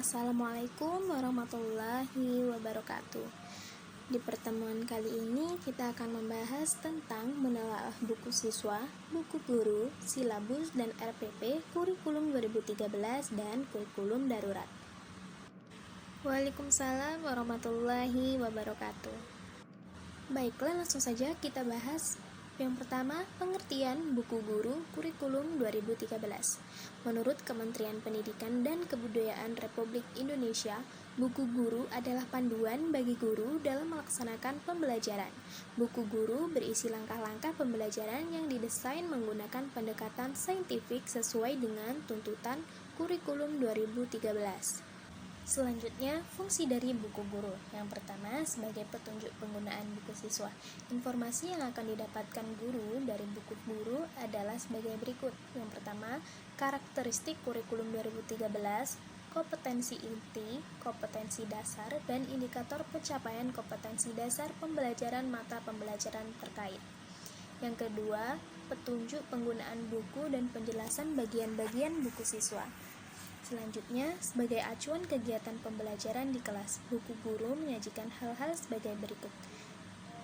Assalamualaikum warahmatullahi wabarakatuh. Di pertemuan kali ini kita akan membahas tentang menelaah buku siswa, buku guru, silabus dan RPP kurikulum 2013 dan kurikulum darurat. Waalaikumsalam warahmatullahi wabarakatuh. Baiklah, langsung saja kita bahas. Yang pertama, pengertian buku guru kurikulum 2013. Menurut Kementerian Pendidikan dan Kebudayaan Republik Indonesia, buku guru adalah panduan bagi guru dalam melaksanakan pembelajaran. Buku guru berisi langkah-langkah pembelajaran yang didesain menggunakan pendekatan saintifik sesuai dengan tuntutan kurikulum 2013. Selanjutnya, fungsi dari buku guru. Yang pertama, sebagai petunjuk penggunaan buku siswa. Informasi yang akan didapatkan guru dari buku guru adalah sebagai berikut. Yang pertama, karakteristik kurikulum 2013, kompetensi inti, kompetensi dasar, dan indikator pencapaian kompetensi dasar pembelajaran mata pembelajaran terkait. Yang kedua, petunjuk penggunaan buku dan penjelasan bagian-bagian buku siswa. Selanjutnya, sebagai acuan kegiatan pembelajaran di kelas, buku guru menyajikan hal-hal sebagai berikut.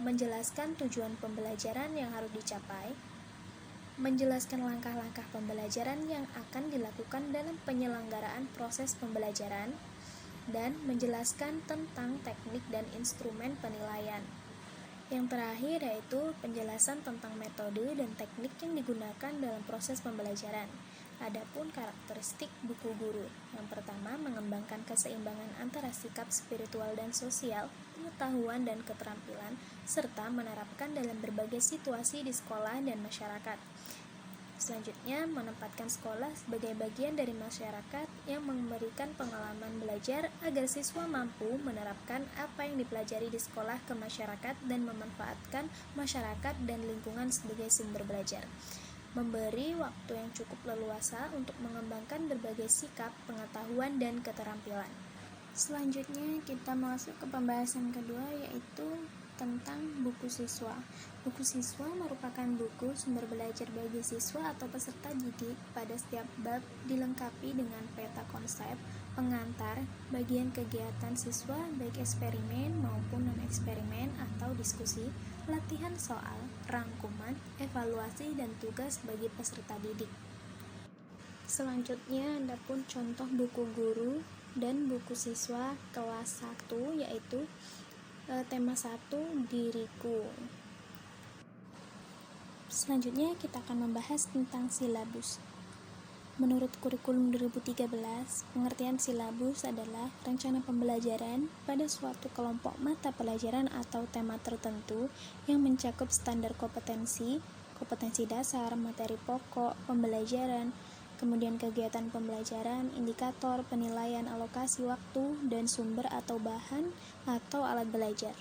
Menjelaskan tujuan pembelajaran yang harus dicapai, menjelaskan langkah-langkah pembelajaran yang akan dilakukan dalam penyelenggaraan proses pembelajaran, dan menjelaskan tentang teknik dan instrumen penilaian. Yang terakhir yaitu penjelasan tentang metode dan teknik yang digunakan dalam proses pembelajaran. Adapun karakteristik buku guru, yang pertama mengembangkan keseimbangan antara sikap spiritual dan sosial, pengetahuan dan keterampilan, serta menerapkan dalam berbagai situasi di sekolah dan masyarakat. Selanjutnya, menempatkan sekolah sebagai bagian dari masyarakat yang memberikan pengalaman belajar agar siswa mampu menerapkan apa yang dipelajari di sekolah ke masyarakat dan memanfaatkan masyarakat dan lingkungan sebagai sumber belajar. Memberi waktu yang cukup leluasa untuk mengembangkan berbagai sikap, pengetahuan, dan keterampilan. Selanjutnya kita masuk ke pembahasan kedua, yaitu tentang buku siswa. Buku siswa merupakan buku sumber belajar bagi siswa atau peserta didik. Pada setiap bab dilengkapi dengan peta konsep, pengantar, bagian kegiatan siswa baik eksperimen maupun non-eksperimen atau diskusi, latihan soal, rangkuman, evaluasi, dan tugas bagi peserta didik. Selanjutnya ada pun contoh buku guru dan buku siswa kelas 1, yaitu tema 1 diriku. Selanjutnya kita akan membahas tentang silabus. Menurut kurikulum 2013, pengertian silabus adalah rencana pembelajaran pada suatu kelompok mata pelajaran atau tema tertentu yang mencakup standar kompetensi, kompetensi dasar, materi pokok, pembelajaran, kemudian kegiatan pembelajaran, indikator, penilaian alokasi waktu, dan sumber atau bahan atau alat belajar.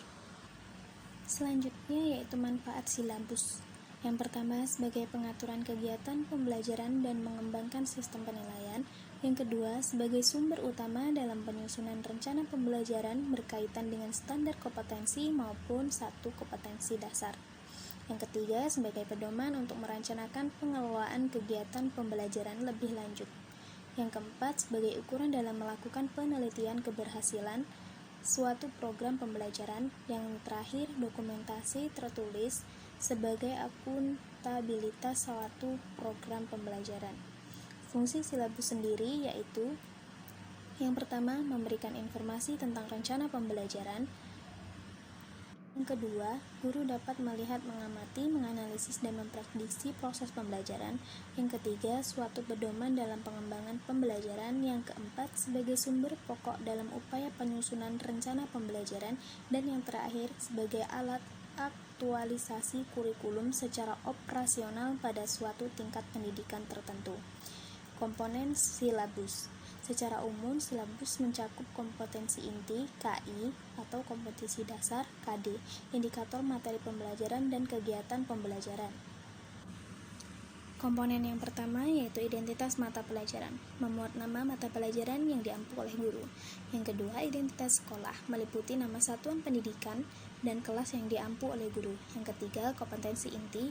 Selanjutnya yaitu manfaat silabus. Yang pertama, sebagai pengaturan kegiatan pembelajaran dan mengembangkan sistem penilaian. Yang kedua, sebagai sumber utama dalam penyusunan rencana pembelajaran berkaitan dengan standar kompetensi maupun satu kompetensi dasar. Yang ketiga, sebagai pedoman untuk merencanakan pengelolaan kegiatan pembelajaran lebih lanjut. Yang keempat, sebagai ukuran dalam melakukan penelitian keberhasilan suatu program pembelajaran. Yang terakhir, dokumentasi tertulis sebagai akuntabilitas suatu program pembelajaran. Fungsi silabus sendiri yaitu yang pertama, memberikan informasi tentang rencana pembelajaran. Yang kedua, guru dapat melihat, mengamati, menganalisis, dan memprediksi proses pembelajaran. Yang ketiga, suatu pedoman dalam pengembangan pembelajaran. Yang keempat, sebagai sumber pokok dalam upaya penyusunan rencana pembelajaran. Dan yang terakhir, sebagai alat aktualisasi kurikulum secara operasional pada suatu tingkat pendidikan tertentu. Komponen silabus. Secara umum, silabus mencakup kompetensi inti, KI, atau kompetensi dasar, KD, indikator materi pembelajaran, dan kegiatan pembelajaran. Komponen yang pertama yaitu identitas mata pelajaran, memuat nama mata pelajaran yang diampu oleh guru. Yang kedua, identitas sekolah, meliputi nama satuan pendidikan dan kelas yang diampu oleh guru. Yang ketiga, kompetensi inti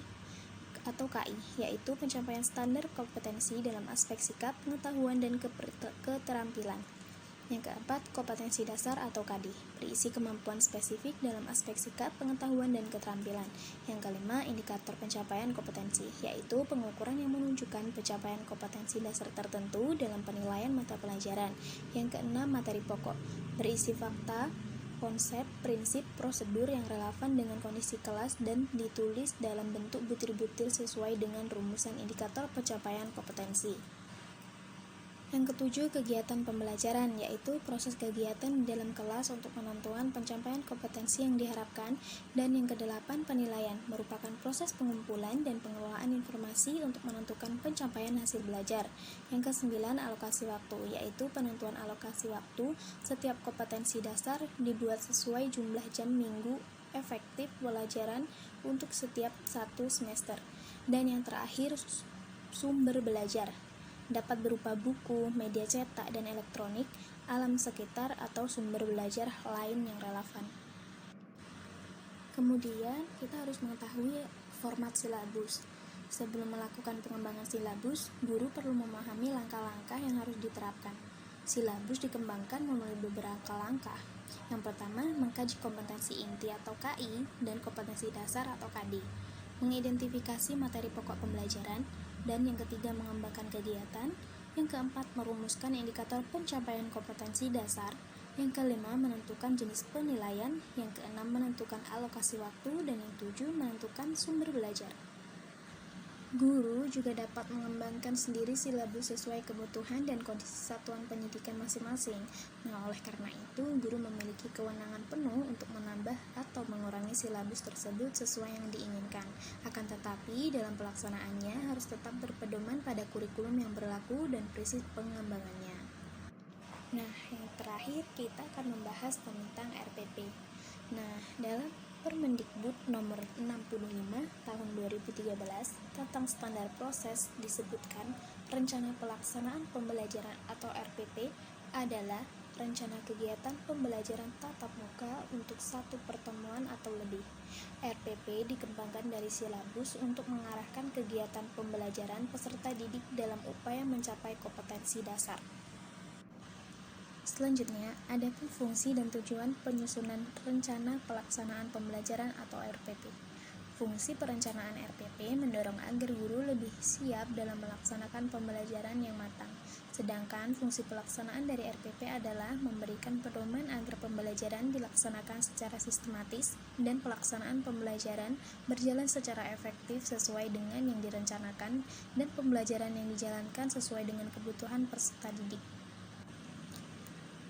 atau KI, yaitu pencapaian standar kompetensi dalam aspek sikap, pengetahuan, dan keterampilan. Yang keempat, kompetensi dasar atau KD, berisi kemampuan spesifik dalam aspek sikap, pengetahuan, dan keterampilan. Yang kelima, indikator pencapaian kompetensi, yaitu pengukuran yang menunjukkan pencapaian kompetensi dasar tertentu dalam penilaian mata pelajaran. Yang keenam, materi pokok, berisi fakta, konsep, prinsip, prosedur yang relevan dengan kondisi kelas dan ditulis dalam bentuk butir-butir sesuai dengan rumusan indikator pencapaian kompetensi. Yang ketujuh, kegiatan pembelajaran, yaitu proses kegiatan di dalam kelas untuk penentuan pencapaian kompetensi yang diharapkan. Dan yang kedelapan, penilaian, merupakan proses pengumpulan dan pengelolaan informasi untuk menentukan pencapaian hasil belajar. Yang kesembilan, alokasi waktu, yaitu penentuan alokasi waktu. Setiap kompetensi dasar dibuat sesuai jumlah jam minggu efektif pelajaran untuk setiap satu semester. Dan yang terakhir, sumber belajar, dapat berupa buku, media cetak dan elektronik, alam sekitar, atau sumber belajar lain yang relevan. Kemudian, kita harus mengetahui format silabus. Sebelum melakukan pengembangan silabus, guru perlu memahami langkah-langkah yang harus diterapkan. Silabus dikembangkan melalui beberapa langkah. Yang pertama, mengkaji kompetensi inti atau KI dan kompetensi dasar atau KD, mengidentifikasi materi pokok pembelajaran, dan yang ketiga, mengembangkan kegiatan. Yang keempat, merumuskan indikator pencapaian kompetensi dasar. Yang kelima, menentukan jenis penilaian. Yang keenam, menentukan alokasi waktu. Dan yang tujuh, menentukan sumber belajar. Guru juga dapat mengembangkan sendiri silabus sesuai kebutuhan dan kondisi satuan pendidikan masing-masing. Nah, oleh karena itu, guru memiliki kewenangan penuh untuk menambah atau mengurangi silabus tersebut sesuai yang diinginkan. Akan tetapi, dalam pelaksanaannya harus tetap berpedoman pada kurikulum yang berlaku dan prinsip pengembangannya. Nah, yang terakhir kita akan membahas tentang RPP. Nah, dalam Permendikbud nomor 65 tahun 2013 tentang standar proses disebutkan rencana pelaksanaan pembelajaran atau RPP adalah rencana kegiatan pembelajaran tatap muka untuk satu pertemuan atau lebih. RPP dikembangkan dari silabus untuk mengarahkan kegiatan pembelajaran peserta didik dalam upaya mencapai kompetensi dasar. Selanjutnya, ada pun fungsi dan tujuan penyusunan rencana pelaksanaan pembelajaran atau RPP. Fungsi perencanaan RPP mendorong agar guru lebih siap dalam melaksanakan pembelajaran yang matang. Sedangkan fungsi pelaksanaan dari RPP adalah memberikan pedoman agar pembelajaran dilaksanakan secara sistematis dan pelaksanaan pembelajaran berjalan secara efektif sesuai dengan yang direncanakan dan pembelajaran yang dijalankan sesuai dengan kebutuhan peserta didik.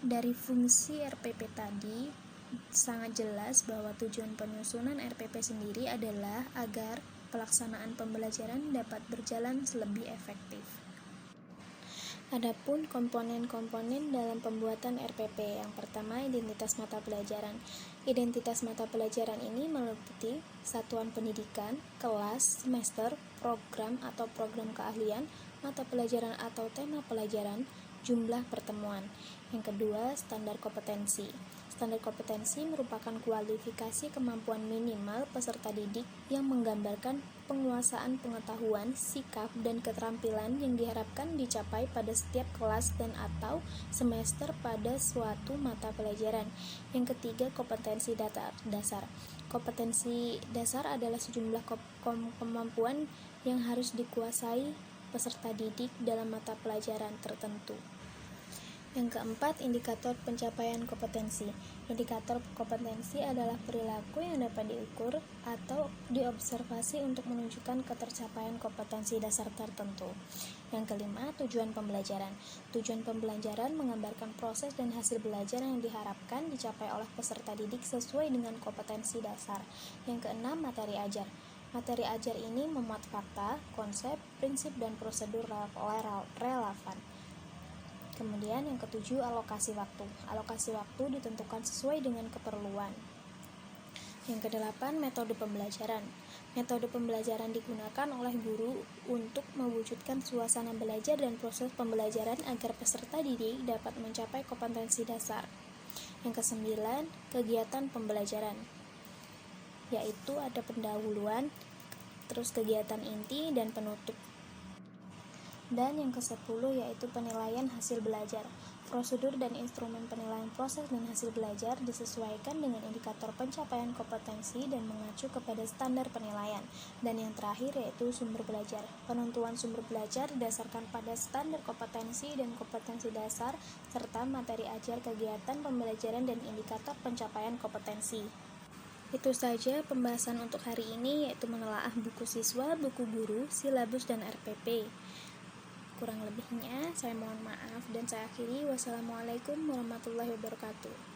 Dari fungsi RPP tadi, sangat jelas bahwa tujuan penyusunan RPP sendiri adalah agar pelaksanaan pembelajaran dapat berjalan lebih efektif. Adapun komponen-komponen dalam pembuatan RPP, yang pertama, identitas mata pelajaran. Identitas mata pelajaran ini meliputi satuan pendidikan, kelas, semester, program atau program keahlian, mata pelajaran atau tema pelajaran, jumlah pertemuan. Yang kedua, standar kompetensi. Standar kompetensi merupakan kualifikasi kemampuan minimal peserta didik yang menggambarkan penguasaan pengetahuan, sikap, dan keterampilan yang diharapkan dicapai pada setiap kelas dan atau semester pada suatu mata pelajaran. Yang ketiga, kompetensi dasar. Kompetensi dasar adalah sejumlah kemampuan yang harus dikuasai peserta didik dalam mata pelajaran tertentu. Yang keempat, indikator pencapaian kompetensi. Indikator kompetensi adalah perilaku yang dapat diukur atau diobservasi untuk menunjukkan ketercapaian kompetensi dasar tertentu. Yang kelima, tujuan pembelajaran. Tujuan pembelajaran menggambarkan proses dan hasil belajar yang diharapkan dicapai oleh peserta didik sesuai dengan kompetensi dasar. Yang keenam, materi ajar. Materi ajar ini memuat fakta, konsep, prinsip, dan prosedur relevan. Kemudian yang ketujuh, alokasi waktu. Alokasi waktu ditentukan sesuai dengan keperluan. Yang kedelapan, metode pembelajaran. Metode pembelajaran digunakan oleh guru untuk mewujudkan suasana belajar dan proses pembelajaran agar peserta didik dapat mencapai kompetensi dasar. Yang kesembilan, kegiatan pembelajaran, yaitu ada pendahuluan, terus kegiatan inti, dan penutup. Dan yang ke-10 yaitu penilaian hasil belajar. Prosedur dan instrumen penilaian proses dan hasil belajar disesuaikan dengan indikator pencapaian kompetensi dan mengacu kepada standar penilaian. Dan yang terakhir yaitu sumber belajar. Penentuan sumber belajar didasarkan pada standar kompetensi dan kompetensi dasar, serta materi ajar kegiatan pembelajaran dan indikator pencapaian kompetensi. Itu saja pembahasan untuk hari ini, yaitu menelaah buku siswa, buku guru, silabus, dan RPP. Kurang lebihnya saya mohon maaf dan saya akhiri. Wassalamualaikum warahmatullahi wabarakatuh.